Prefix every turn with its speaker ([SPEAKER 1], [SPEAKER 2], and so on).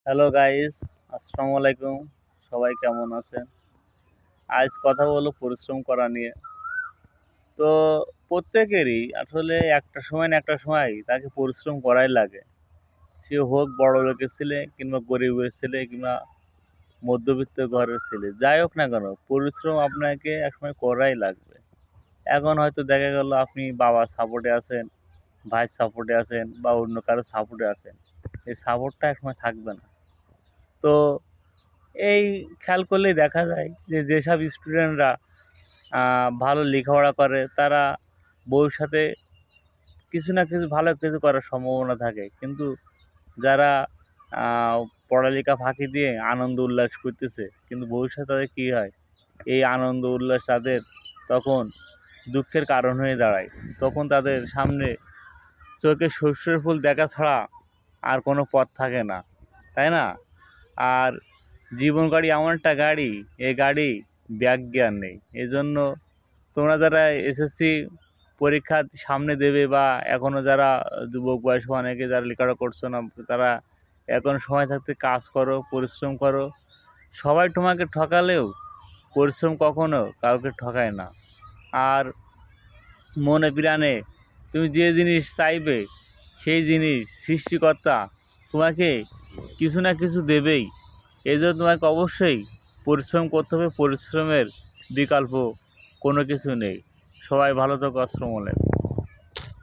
[SPEAKER 1] Hello guys, আসসালামু আলাইকুম। সবাই কেমন আছেন? আজ কথা বলবো পরিশ্রম করা নিয়ে। তো প্রত্যেকেরই আসলে একটা সময় না একটা সময় তাকে পরিশ্রম করাই লাগে। সে হোক বড়লোকের ছেলে কিংবা গরিবের ছেলে কিংবা মধ্যবিত্ত ঘরের ছেলে। যাই হোক না কেন, পরিশ্রম আপনাকে একসময় করাই লাগবে। এখন হয়তো দেখা গেল আপনি বাবার সাপোর্টে আছেন, ভাইয়ের সাপোর্টে আছেন বা অন্য কারো সাপোর্টে আছেন। এই সাপোর্টটা একসময় থাকবে না। তো এই খেয়াল করলেই দেখা যায় যে যেসব স্টুডেন্টরা ভালো লেখাপড়া করে তারা ভবিষ্যতে কিছু না কিছু ভালো কিছু করার সম্ভাবনা থাকে। কিন্তু যারা আ পড়ালেখা ফাঁকি দিয়ে আনন্দ উল্লাস করতেছে, কিন্তু ভবিষ্যতে তাদের কী হয়? এই আনন্দ উল্লাস তাদের তখন দুঃখের কারণ হয়ে দাঁড়ায়। তখন তাদের সামনে চোখে শস্যের ফুল দেখা ছাড়া আর কোনো পথ থাকে না, তাই না? আর জীবন গাড়ি এমন একটা গাড়ি, এই গাড়ি ব্যাক গিয়ার নেই। এজন্য তোমরা যারা এসএসসি পরীক্ষা সামনে দেবে বা এখনও যারা যুবক বয়সী অনেকে যারা লেখাপড়া করছো না, তারা এখন সময় থাকতে কাজ করো, পরিশ্রম করো। সবাই তোমাকে ঠকালেও পরিশ্রম কখনো কাউকে ঠকায় না। আর মনে প্রাণে তুমি যে জিনিস চাইবে সেই জিনিস সৃষ্টিকর্তা তোমাকে কিছু না কিছু দেবেই। এই জন্য তোমাকে অবশ্যই পরিশ্রম করতে হবে। পরিশ্রমের বিকল্প কোনো কিছু নেই। সবাই ভালো থাকো। আসসালামু আলাইকুম।